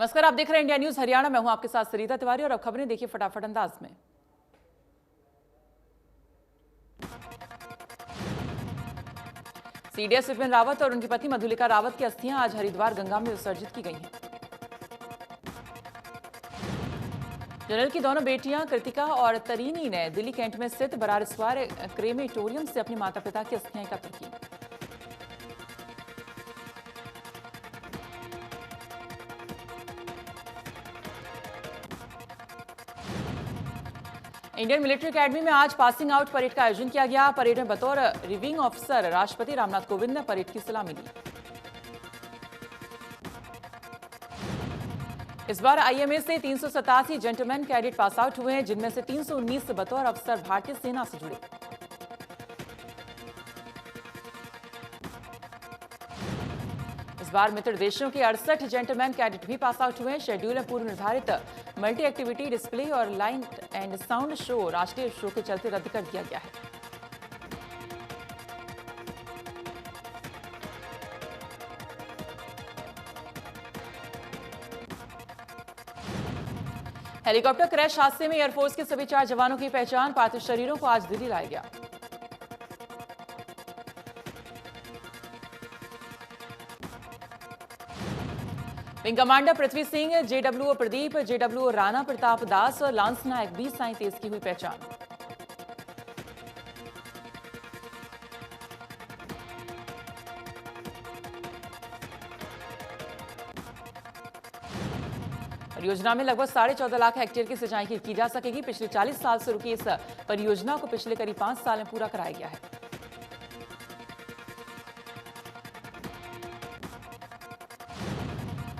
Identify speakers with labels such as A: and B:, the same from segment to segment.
A: नमस्कार, आप देख रहे हैं इंडिया न्यूज हरियाणा। मैं हूं आपके साथ सरिता तिवारी और अब खबरें देखिए फटाफट अंदाज में। सीडीएस विपिन रावत और उनकी पत्नी मधुलिका रावत की अस्थियां आज हरिद्वार गंगा में विसर्जित की गई हैं। जनरल की दोनों बेटियां कृतिका और तरीनी ने दिल्ली कैंट में स्थित बरारस्वार क्रेमेटोरियम से अपने माता पिता की अस्थियां एकत्र की। इंडियन मिलिट्री एकेडमी में आज पासिंग आउट परेड का आयोजन किया गया। परेड में बतौर रिविंग ऑफिसर राष्ट्रपति रामनाथ कोविंद ने परेड की सलामी ली। इस बार आईएमए से 387 जेंटलमैन कैडेट पास आउट हुए हैं, जिनमें से 319 बतौर अफसर भारतीय सेना से जुड़े। इस बार मित्र देशों के 68 जेंटलमैन कैडेट भी पास आउट हुए हैं। शेड्यूल में पूर्व निर्धारित मल्टी एक्टिविटी डिस्प्ले और लाइट एंड साउंड शो राष्ट्रीय शो के चलते रद्द कर दिया गया है। हेलीकॉप्टर क्रैश हादसे में एयरफोर्स के सभी 4 जवानों की पहचान। पार्थिव शरीरों को आज दिल्ली लाया गया। विंग कमांडर पृथ्वी सिंह, जेडब्ल्यूओ प्रदीप, जेडब्ल्यूओ राणा प्रताप दास और लांस नायक बी साई तेज की हुई पहचान। परियोजना में लगभग 14.5 लाख हेक्टेयर की सिंचाई की जा सकेगी। पिछले 40 साल से रुकी इस परियोजना को पिछले करीब 5 साल में पूरा कराया गया है।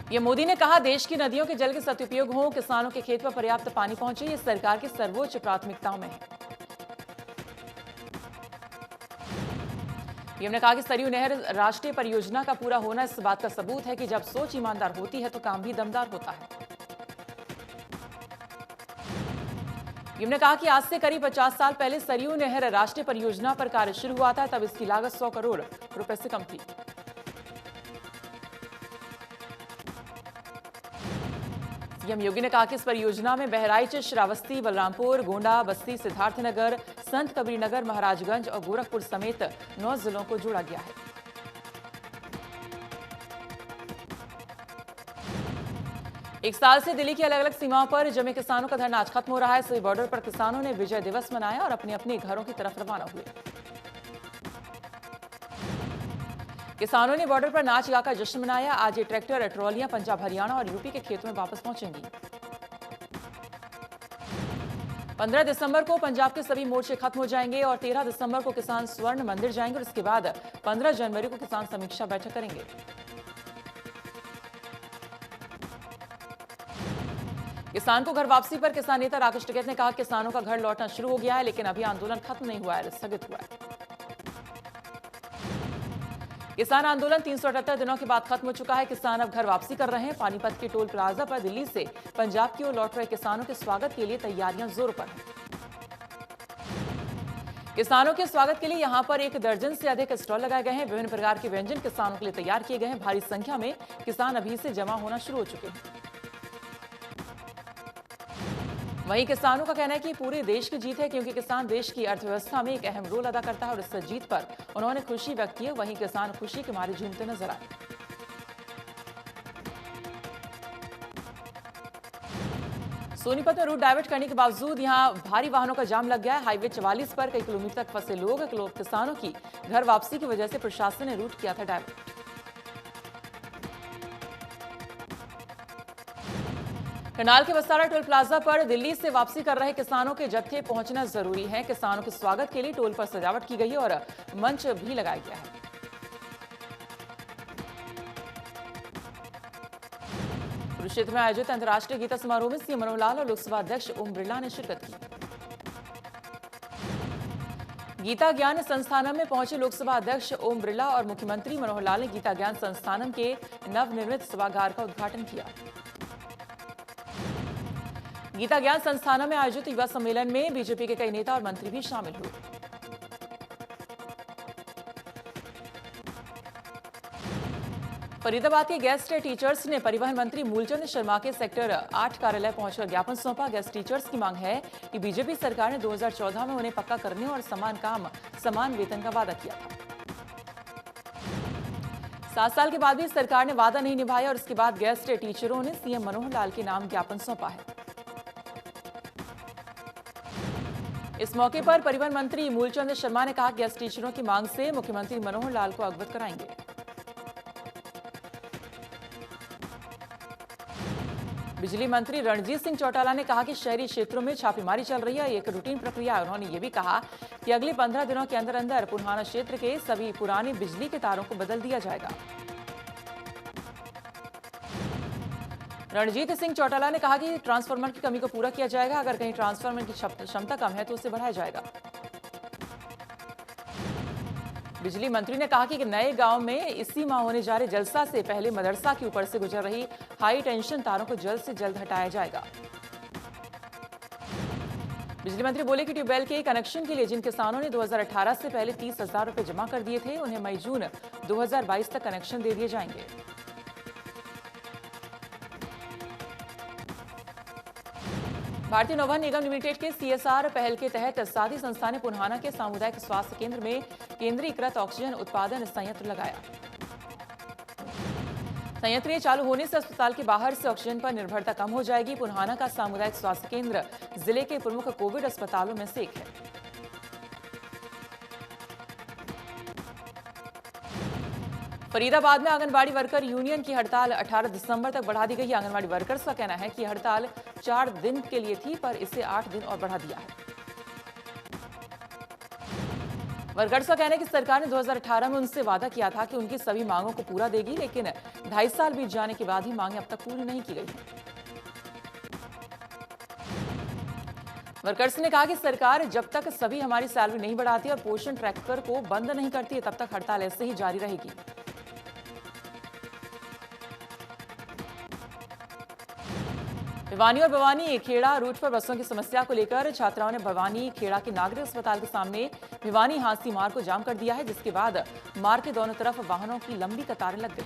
A: पीएम मोदी ने कहा, देश की नदियों के जल के सदुपयोग हो, किसानों के खेत पर पर्याप्त पानी पहुंचे, ये सरकार की सर्वोच्च प्राथमिकताओं में है। पीएम ने कहा कि सरयू नहर राष्ट्रीय परियोजना का पूरा होना इस बात का सबूत है कि जब सोच ईमानदार होती है तो काम भी दमदार होता है। पीएम ने कहा कि आज से करीब 50 साल पहले सरयू नहर राष्ट्रीय परियोजना पर कार्य शुरू हुआ था, तब इसकी लागत 100 करोड़ रुपए से कम थी। सीएम योगी ने कहा कि इस परियोजना में बहराइच, श्रावस्ती, बलरामपुर, गोंडा, बस्ती, सिद्धार्थनगर, संत कबीरनगर, महाराजगंज और गोरखपुर समेत 9 जिलों को जोड़ा गया है। एक साल से दिल्ली की अलग अलग सीमाओं पर जमे किसानों का धरना आज खत्म हो रहा है। सभी बॉर्डर पर किसानों ने विजय दिवस मनाया और अपने अपने घरों की तरफ रवाना हुए। किसानों ने बॉर्डर पर नाच गाकर जश्न मनाया। आज ये ट्रैक्टर ट्रॉलियां पंजाब, हरियाणा और यूपी के खेतों में वापस पहुंचेंगी। 15 दिसंबर को पंजाब के सभी मोर्चे खत्म हो जाएंगे और 13 दिसंबर को किसान स्वर्ण मंदिर जाएंगे और इसके बाद 15 जनवरी को किसान समीक्षा बैठक करेंगे। किसान को घर वापसी पर किसान नेता राकेश टिकैत ने कहा, किसानों का घर लौटना शुरू हो गया है, लेकिन अभी आंदोलन खत्म नहीं हुआ है, स्थगित हुआ है। किसान आंदोलन 378 दिनों के बाद खत्म हो चुका है। किसान अब घर वापसी कर रहे हैं। पानीपत के टोल प्लाजा पर दिल्ली से पंजाब की ओर लौट रहे किसानों के स्वागत के लिए तैयारियां जोरों पर हैं। किसानों के स्वागत के लिए यहां पर 1 दर्जन से अधिक स्टॉल लगाए गए हैं। विभिन्न प्रकार के व्यंजन किसानों के लिए तैयार किए गए हैं। भारी संख्या में किसान अभी से जमा होना शुरू हो चुके हैं। वहीं किसानों का कहना है कि पूरे देश की जीत है, क्योंकि किसान देश की अर्थव्यवस्था में एक अहम रोल अदा करता है और इस जीत पर उन्होंने खुशी व्यक्त की है। वहीं किसान खुशी के मारे झूमते नजर आए। सोनीपत में रूट डाइवर्ट करने के बावजूद यहां भारी वाहनों का जाम लग गया है। हाईवे 44 पर कई किलोमीटर तक फंसे लोग किसानों की घर वापसी की वजह से प्रशासन ने रूट किया था डाइवर्ट। करनाल के बस्तारा टोल प्लाजा पर दिल्ली से वापसी कर रहे किसानों के जत्थे पहुंचना जरूरी है। किसानों के स्वागत के लिए टोल पर सजावट की गई है और मंच भी लगाया गया है। कुरुक्षेत्र में आयोजित अंतर्राष्ट्रीय गीता समारोह में सीएम मनोहर लाल और लोकसभा अध्यक्ष ओम बिरला ने शिरकत की। गीता ज्ञान संस्थानम में पहुंचे लोकसभा अध्यक्ष ओम बिरला और मुख्यमंत्री मनोहर लाल ने गीता ज्ञान संस्थानम के नवनिर्मित सभागार का उद्घाटन किया। गीता ज्ञान संस्थानों में आयोजित युवा सम्मेलन में बीजेपी के कई नेता और मंत्री भी शामिल हुए। फरीदाबाद के गेस्ट टीचर्स ने परिवहन मंत्री मूलचंद शर्मा के सेक्टर 8 कार्यालय पहुंचकर ज्ञापन सौंपा। गेस्ट टीचर्स की मांग है कि बीजेपी सरकार ने 2014 में उन्हें पक्का करने और समान काम समान वेतन का वादा किया था। 7 साल के बाद भी सरकार ने वादा नहीं निभाया और इसके बाद गेस्ट टीचरों ने सीएम मनोहर लाल के नाम ज्ञापन सौंपा है। इस मौके पर परिवहन मंत्री मूलचंद शर्मा ने कहा कि गेस्ट टीचरों की मांग से मुख्यमंत्री मनोहर लाल को अवगत कराएंगे। बिजली मंत्री रणजीत सिंह चौटाला ने कहा कि शहरी क्षेत्रों में छापेमारी चल रही है, एक रूटीन प्रक्रिया है। उन्होंने ये भी कहा कि अगले 15 दिनों के अंदर अंदर पुराना क्षेत्र के सभी पुराने बिजली के तारों को बदल दिया जाएगा। रणजीत सिंह चौटाला ने कहा कि ट्रांसफार्मर की कमी को पूरा किया जाएगा। अगर कहीं ट्रांसफार्मर की क्षमता कम है तो उसे बढ़ाया जाएगा। बिजली मंत्री ने कहा कि नए गांव में इसी माह होने जा रहे जलसा से पहले मदरसा के ऊपर से गुजर रही हाई टेंशन तारों को जल्द से जल्द हटाया जाएगा। बिजली मंत्री बोले कि ट्यूबवेल के कनेक्शन के लिए जिन किसानों ने 2018 से पहले 30,000 रुपए जमा कर दिए थे, उन्हें मई जून 2022 तक कनेक्शन दे दिए जाएंगे। भारतीय नौवहन निगम लिमिटेड के सीएसआर पहल के तहत साथी संस्था ने पुन्हाना के सामुदायिक स्वास्थ्य केंद्र में केंद्रीकृत ऑक्सीजन उत्पादन संयंत्र लगाया। संयंत्र चालू होने से अस्पताल के बाहर से ऑक्सीजन पर निर्भरता कम हो जाएगी। पुन्हाना का सामुदायिक स्वास्थ्य केंद्र जिले के प्रमुख कोविड अस्पतालों में से एक है। फरीदाबाद में आंगनबाड़ी वर्कर यूनियन की हड़ताल 18 दिसंबर तक बढ़ा दी गई है। आंगनबाड़ी वर्कर्स का कहना है कि हड़ताल 4 दिन के लिए थी, पर इसे 8 दिन और बढ़ा दिया है। वर्कर्स का कहना है कि सरकार ने 2018 में उनसे वादा किया था कि उनकी सभी मांगों को पूरा देगी, लेकिन 2.5 साल बीत जाने के बाद ही मांगें अब तक पूरी नहीं की गई हैं। वर्कर्स ने कहा कि सरकार जब तक सभी हमारी सैलरी नहीं बढ़ाती और पोषण ट्रैकर को बंद नहीं करती है, तब तक हड़ताल ऐसे ही जारी रहेगी। भिवानी और भवानी खेड़ा रूट पर बसों की समस्या को लेकर छात्राओं ने भवानी खेड़ा के नागरिक अस्पताल के सामने भिवानी हांसी मार्ग को जाम कर दिया है, जिसके बाद मार्ग के दोनों तरफ वाहनों की लंबी कतारें लग गई।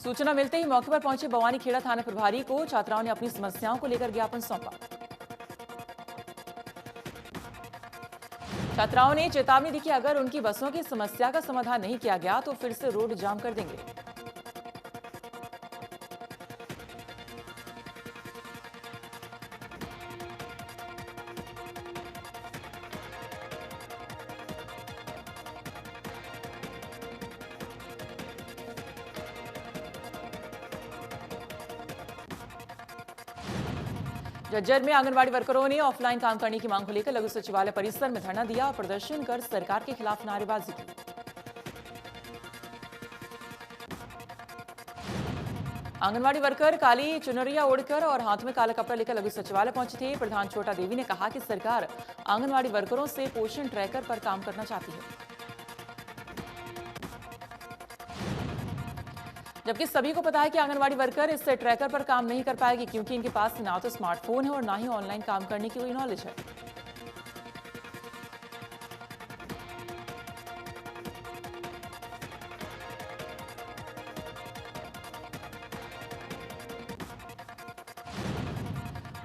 A: सूचना मिलते ही मौके पर पहुंचे भवानी खेड़ा थाना प्रभारी को छात्राओं ने अपनी समस्याओं को लेकर ज्ञापन सौंपा। छात्राओं ने चेतावनी दी कि अगर उनकी बसों की समस्या का समाधान नहीं किया गया तो फिर से रोड जाम कर देंगे। झज्जर में आंगनबाड़ी वर्करों ने ऑफलाइन काम करने की मांग को लेकर लघु सचिवालय परिसर में धरना दिया और प्रदर्शन कर सरकार के खिलाफ नारेबाजी की। आंगनबाड़ी वर्कर काली चुनरिया ओढ़कर और हाथ में काला कपड़ा लेकर लघु सचिवालय पहुंचे थे। प्रधान छोटा देवी ने कहा कि सरकार आंगनबाड़ी वर्करों से पोषण ट्रैकर पर काम करना चाहती है, जबकि सभी को पता है कि आंगनबाड़ी वर्कर इस ट्रैकर पर काम नहीं कर पाएगी, क्योंकि इनके पास ना तो स्मार्टफोन है और ना ही ऑनलाइन काम करने की कोई नॉलेज है।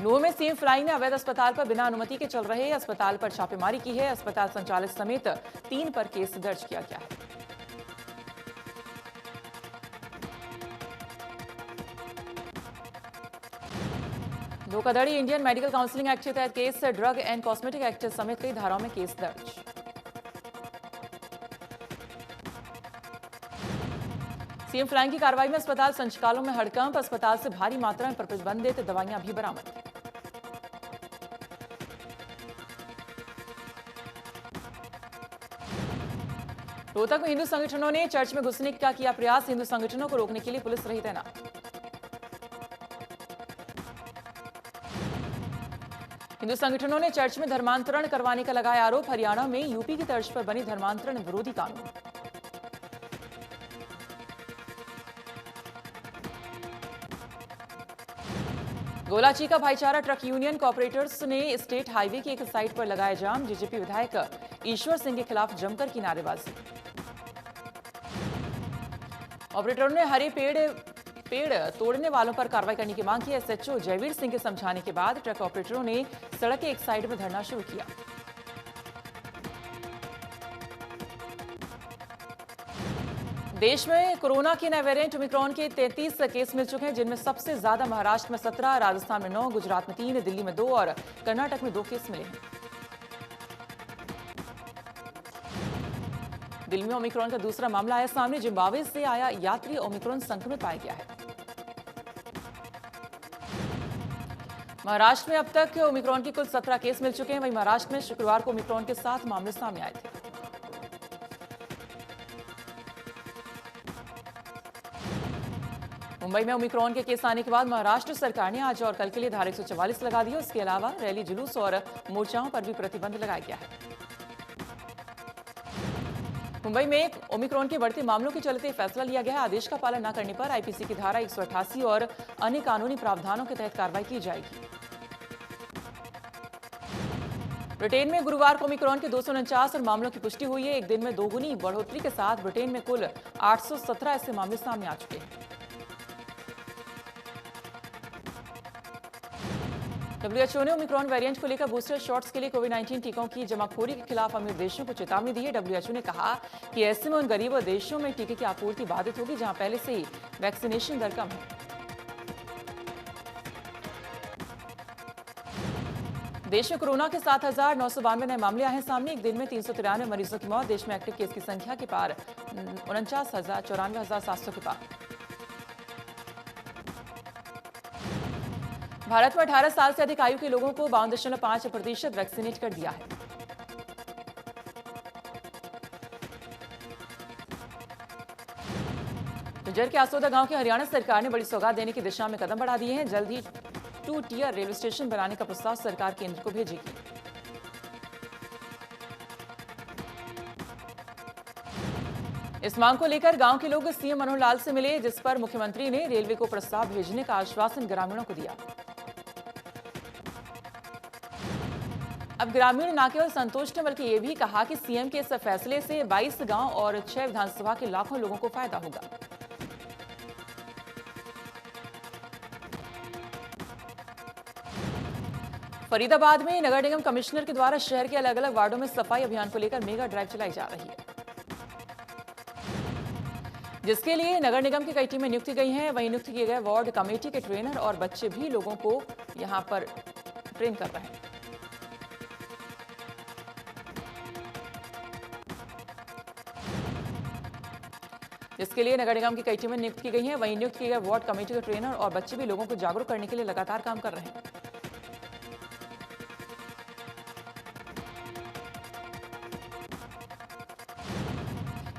A: नूह में सीएम फ्लाई ने अवैध अस्पताल पर बिना अनुमति के चल रहे अस्पताल पर छापेमारी की है। अस्पताल संचालक समेत 3 पर केस दर्ज किया गया है। धोखाधड़ी इंडियन मेडिकल काउंसिलिंग एक्ट के तहत case, drug and cosmetic act समेत कई धाराओं में केस दर्ज। सीएम फ्लाइंग की कार्रवाई में अस्पताल संचालकों में हड़कंप, अस्पताल से भारी मात्रा में प्रतिबंधित दवाइयां भी बरामद। रोहतक में हिंदू संगठनों ने चर्च में घुसने का किया प्रयास, हिंदू संगठनों को रोकने के लिए पुलिस रही तैनात। हिंदू संगठनों ने चर्च में धर्मांतरण करवाने का लगाया आरोप, हरियाणा में यूपी की तर्ज पर बनी धर्मांतरण विरोधी कानून। गोलाचीका भाईचारा ट्रक यूनियन कॉर्पोरेटर्स ने स्टेट हाईवे की एक साइट पर लगाया जाम, जेजेपी विधायक ईश्वर सिंह के खिलाफ जमकर की नारेबाजी। ऑपरेटरों ने हरे पेड़ तोड़ने वालों पर कार्रवाई करने की मांग की। एसएचओ जयवीर सिंह के समझाने के बाद ट्रक ऑपरेटरों ने सड़क के एक साइड में धरना शुरू किया। देश में कोरोना के नए वेरिएंट ओमिक्रॉन के 33 केस मिल चुके हैं, जिनमें सबसे ज्यादा महाराष्ट्र में 17, राजस्थान में 9, गुजरात में 3, दिल्ली में 2 और कर्नाटक में 2 केस मिले हैं। दिल्ली में ओमिक्रॉन का दूसरा मामला आया सामने। जिम्बाब्वे से आया यात्री ओमिक्रॉन संक्रमित पाया गया है। महाराष्ट्र में अब तक ओमिक्रॉन के कुल 17 केस मिल चुके हैं। वहीं महाराष्ट्र में शुक्रवार को ओमिक्रॉन के 7 मामले सामने आए थे। मुंबई में ओमिक्रॉन के केस आने के बाद महाराष्ट्र सरकार ने आज और कल के लिए धारा 144 लगा दी है। इसके अलावा रैली, जुलूस और मोर्चाओं पर भी प्रतिबंध लगाया गया है। मुंबई में ओमिक्रॉन के बढ़ते मामलों के चलते फैसला लिया गया है। आदेश का पालन न करने पर आईपीसी की धारा 188 और अन्य कानूनी प्रावधानों के तहत कार्रवाई की जाएगी। ब्रिटेन में गुरुवार को ओमिक्रॉन के 249 और मामलों की पुष्टि हुई है। एक दिन में दोगुनी बढ़ोतरी के साथ ब्रिटेन में कुल 817 ऐसे मामले सामने आ चुके हैं। डब्ल्यूएचओ ने ओमिक्रॉन वेरिएंट को लेकर बूस्टर शॉट्स के लिए कोविड-19 टीकों की जमाखोरी के खिलाफ अमीर देशों को चेतावनी दी है। डब्ल्यूएचओ ने कहा कि ऐसे में उन गरीब देशों में टीके की आपूर्ति बाधित होगी जहां पहले से ही वैक्सीनेशन दर कम है। देश में कोरोना के 7,992 नए मामले आए हैं सामने। एक दिन में 393 मरीजों की मौत। देश में एक्टिव केस की संख्या के पार 49,94,700 के पार। भारत में 18 साल से अधिक आयु के लोगों को 52.5% वैक्सीनेट कर दिया है। गुजर के आसोदा गांव की हरियाणा सरकार ने बड़ी सौगात देने की दिशा में कदम बढ़ा दिए हैं। जल्द ही 2 टियर रेलवे स्टेशन बनाने का प्रस्ताव सरकार केंद्र को भेजेगी। इस मांग को लेकर गांव के लोग सीएम मनोहर लाल से मिले, जिस पर मुख्यमंत्री ने रेलवे को प्रस्ताव भेजने का आश्वासन ग्रामीणों को दिया। अब ग्रामीण न केवल संतुष्ट हैं बल्कि ये भी कहा कि सीएम के इस फैसले से 22 गांव और 6 विधानसभा के लाखों लोगों को फायदा होगा। फरीदाबाद में नगर निगम कमिश्नर के द्वारा शहर के अलग अलग वार्डों में सफाई अभियान को लेकर मेगा ड्राइव चलाई जा रही है, जिसके लिए नगर निगम की कई टीमें नियुक्त की गई हैं। वहीं नियुक्त किए गए वार्ड कमेटी के ट्रेनर और बच्चे भी लोगों को यहां पर ट्रेन कर रहे हैं। जिसके लिए नगर निगम की कई टीमें नियुक्त की गई हैं। वहीं नियुक्त किए गए वार्ड कमेटी के ट्रेनर और बच्चे भी लोगों को जागरूक करने के लिए लगातार काम कर रहे हैं।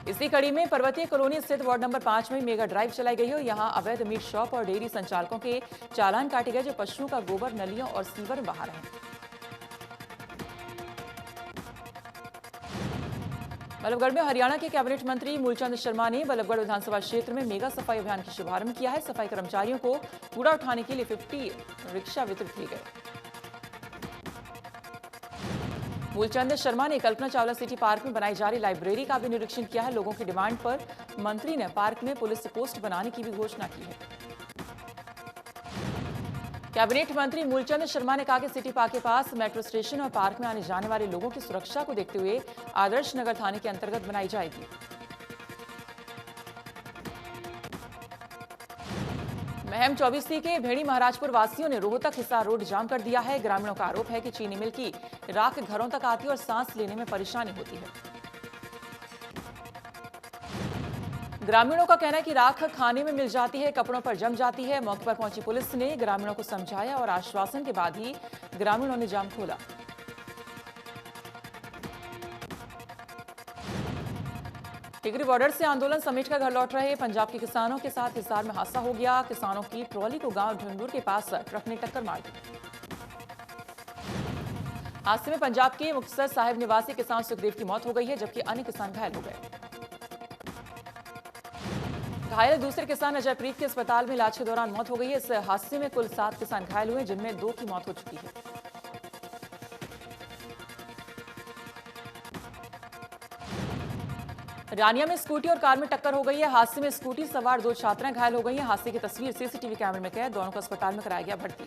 A: इसी कड़ी में पर्वतीय कॉलोनी स्थित वार्ड नंबर 5 में मेगा ड्राइव चलाई गई है। यहां अवैध मीट शॉप और डेयरी संचालकों के चालान काटे गए, जो पशुओं का गोबर नलियों और सीवर में बहा रहे हैं। बल्लभगढ़ में हरियाणा के कैबिनेट मंत्री मूलचंद शर्मा ने बल्लभगढ़ विधानसभा क्षेत्र में मेगा सफाई अभियान का शुभारंभ किया है। सफाई कर्मचारियों को कूड़ा उठाने के लिए 50 रिक्शा वितरित किए गए। मूलचंद शर्मा ने कल्पना चावला सिटी पार्क में बनाई जा रही लाइब्रेरी का भी निरीक्षण किया है। लोगों की डिमांड पर मंत्री ने पार्क में पुलिस पोस्ट बनाने की भी घोषणा की है। कैबिनेट मंत्री मूलचंद शर्मा ने कहा कि सिटी पार्क के पास मेट्रो स्टेशन और पार्क में आने जाने वाले लोगों की सुरक्षा को देखते हुए आदर्श नगर थाने के अंतर्गत बनाई जाएगी। महम 24C के भेड़ी महाराजपुर वासियों ने रोहतक हिसार रोड जाम कर दिया है। ग्रामीणों का आरोप है कि चीनी मिल की राख घरों तक आती है और सांस लेने में परेशानी होती है। ग्रामीणों का कहना है कि राख खाने में मिल जाती है, कपड़ों पर जम जाती है। मौके पर पहुंची पुलिस ने ग्रामीणों को समझाया और आश्वासन के बाद ही ग्रामीणों ने जाम खोला। टिकरी बॉर्डर से आंदोलन समेटकर घर लौट रहे पंजाब के किसानों के साथ हिसार में हादसा हो गया। किसानों की ट्रॉली को गांव ढुंडूर के पास ट्रक ने टक्कर मार दी। हादसे में पंजाब के मुक्तसर साहिब निवासी किसान सुखदेव की मौत हो गई है, जबकि अन्य किसान घायल हो गए। घायल दूसरे किसान अजयप्रीत के अस्पताल में इलाज के दौरान मौत हो गई है। इस हादसे में कुल 7 किसान घायल हुए, जिनमें 2 की मौत हो चुकी है। रानिया में स्कूटी और कार में टक्कर हो गई है। हादसे में स्कूटी सवार 2 छात्राएं घायल हो गई हैं। हादसे की तस्वीर सीसीटीवी कैमरे में कैद। दोनों को अस्पताल में कराया गया भर्ती।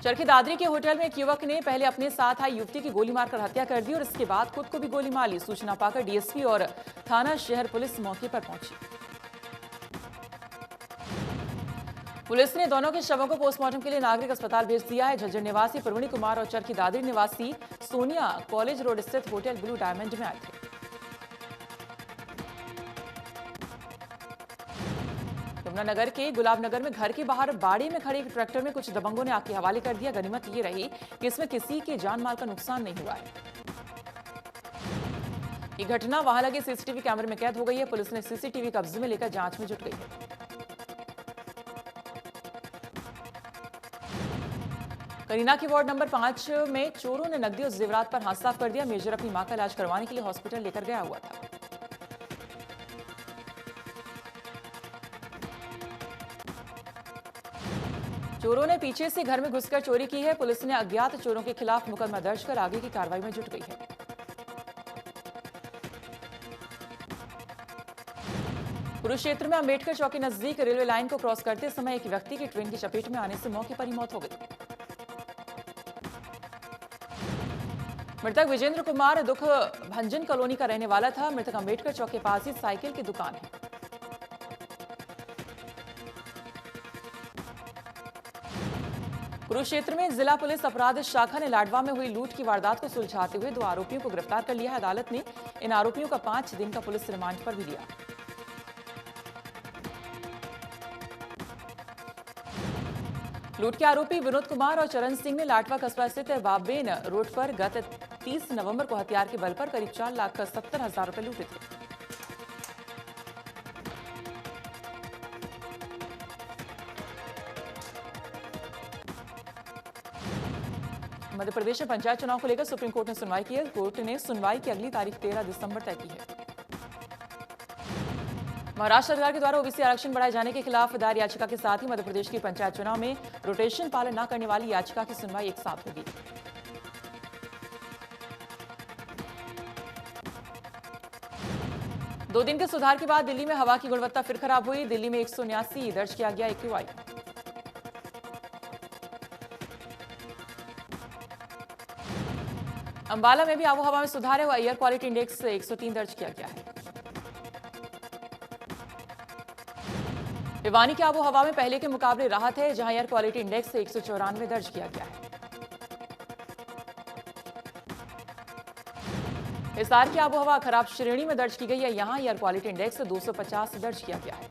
A: चरखी दादरी के होटल में एक युवक ने पहले अपने साथ आई युवती की गोली मारकर हत्या कर दी और इसके बाद खुद को भी गोली मार ली। सूचना पाकर डीएसपी और थाना शहर पुलिस मौके पर पहुंची। पुलिस ने दोनों के शवों को पोस्टमार्टम के लिए नागरिक अस्पताल भेज दिया है। झज्जर निवासी प्रवीण कुमार और चरखी दादरी निवासी सोनिया कॉलेज रोड स्थित होटल ब्लू डायमंड में आए थे। यमुनानगर के गुलाबनगर में घर के बाहर बाड़ी में खड़े एक ट्रैक्टर में कुछ दबंगों ने आग के हवाले कर दिया। गनीमत ये रही कि इसमें किसी के जान माल का नुकसान नहीं हुआ है। ये घटना वहां लगे सीसीटीवी कैमरे में कैद हो गई है। पुलिस ने सीसीटीवी कब्जे में लेकर जांच में जुट गई है। करीना की वार्ड नंबर 5 में चोरों ने नकदी और जेवरात पर हाथ साफ कर दिया। मेजर अपनी मां का इलाज करवाने के लिए हॉस्पिटल लेकर गया हुआ था। चोरों ने पीछे से घर में घुसकर चोरी की है। पुलिस ने अज्ञात चोरों के खिलाफ मुकदमा दर्ज कर आगे की कार्रवाई में जुट गई है। कुरुक्षेत्र में अंबेडकर चौक के नजदीक रेलवे लाइन को क्रॉस करते समय एक व्यक्ति की ट्रेन की चपेट में आने से मौके पर ही मौत हो गई। मृतक विजेंद्र कुमार दुख भंजन कॉलोनी का रहने वाला था। मृतक अंबेडकर चौक के पास ही साइकिल की दुकान है। कुरुक्षेत्र में जिला पुलिस अपराध शाखा ने लाडवा में हुई लूट की वारदात को सुलझाते हुए 2 आरोपियों को गिरफ्तार कर लिया है। अदालत ने इन आरोपियों का 5 दिन का पुलिस रिमांड पर भी लिया। लूट के आरोपी विनोद कुमार और चरण सिंह ने लाडवा कस्बा स्थित बाबेन रोड पर गत 30 नवंबर को हथियार के बल पर करीब 4,70,000 रुपए लूटे थे। मध्य प्रदेश में पंचायत चुनाव को लेकर सुप्रीम कोर्ट ने सुनवाई की है। कोर्ट ने सुनवाई की अगली तारीख 13 दिसंबर तय की है। महाराष्ट्र सरकार के द्वारा ओबीसी आरक्षण बढ़ाए जाने के खिलाफ दायर याचिका के साथ ही मध्य प्रदेश की पंचायत चुनाव में रोटेशन पालन न करने वाली याचिका की सुनवाई एक साथ होगी। दो दिन के सुधार के बाद दिल्ली में हवा की गुणवत्ता फिर खराब हुई। दिल्ली में 179 दर्ज किया गया AQI। अंबाला में भी आबोहवा में सुधार है। एयर क्वालिटी इंडेक्स 103 दर्ज किया गया है। भिवानी की आबोहवा में पहले के मुकाबले राहत है, जहां एयर क्वालिटी इंडेक्स 194 दर्ज किया गया है। हिसार की आबोहवा खराब श्रेणी में दर्ज की गई है। यहां एयर क्वालिटी इंडेक्स 250 दर्ज किया गया है।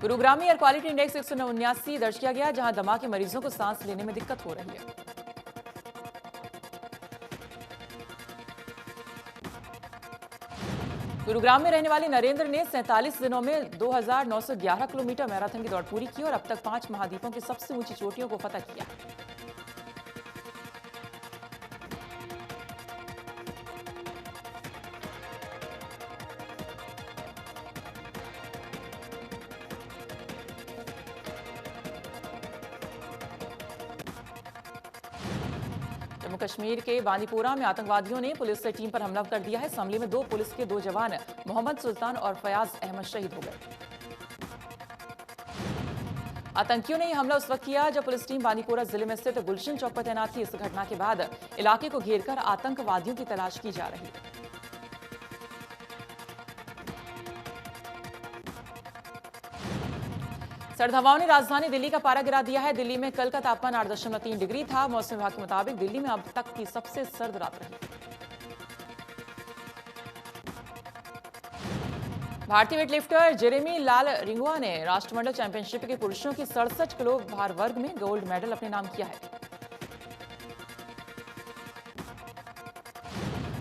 A: गुरुग्राम में एयर क्वालिटी इंडेक्स 179 दर्ज किया गया, जहां दमा के मरीजों को सांस लेने में दिक्कत हो रही है। गुरुग्राम में रहने वाले नरेंद्र ने 47 दिनों में 2,911 किलोमीटर मैराथन की दौड़ पूरी की और अब तक 5 महाद्वीपों की सबसे ऊंची चोटियों को फतह किया है। जम्मू कश्मीर के बांदीपोरा में आतंकवादियों ने पुलिस टीम पर हमला कर दिया है। इस हमले में 2 पुलिस के 2 जवान मोहम्मद सुल्तान और फयाज अहमद शहीद हो गए। आतंकियों ने यह हमला उस वक्त किया जब पुलिस टीम बांदीपोरा जिले में स्थित गुलशन चौक पर तैनात थी। इस घटना के बाद इलाके को घेरकर आतंकवादियों की तलाश की जा रही है। सर्द हवाओं ने राजधानी दिल्ली का पारा गिरा दिया है। दिल्ली में कल का तापमान 8.3 डिग्री था। मौसम विभाग के मुताबिक दिल्ली में अब तक की सबसे सर्द रात रही। भारतीय वेटलिफ्टर जेरेमी लाल रिंगुआ ने राष्ट्रमंडल चैंपियनशिप के पुरुषों की 67 किलो भार वर्ग में गोल्ड मेडल अपने नाम किया है।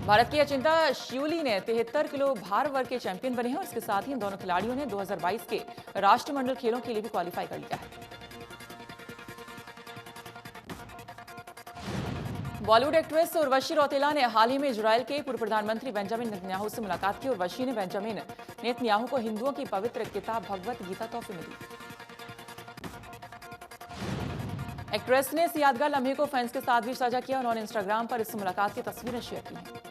A: भारत की अचिंता शिवली ने 73 किलो भार वर्ग के चैंपियन बने हैं और इसके साथ ही इन दोनों खिलाड़ियों ने 2022 के राष्ट्रमंडल खेलों के लिए भी क्वालिफाई कर लिया है। बॉलीवुड एक्ट्रेस उर्वशी रौतेला ने हाल ही में इजरायल के पूर्व प्रधानमंत्री बेंजामिन नेतन्याहू से मुलाकात की। उर्वशी ने बेंजामिन नेतन्याहू को हिंदुओं की पवित्र किताब भगवत गीता तोहफे में दी। एक्ट्रेस ने इस यादगार लम्हे को फैंस के साथ भी साझा किया। उन्होंने इंस्टाग्राम पर इस मुलाकात की तस्वीरें शेयर की हैं।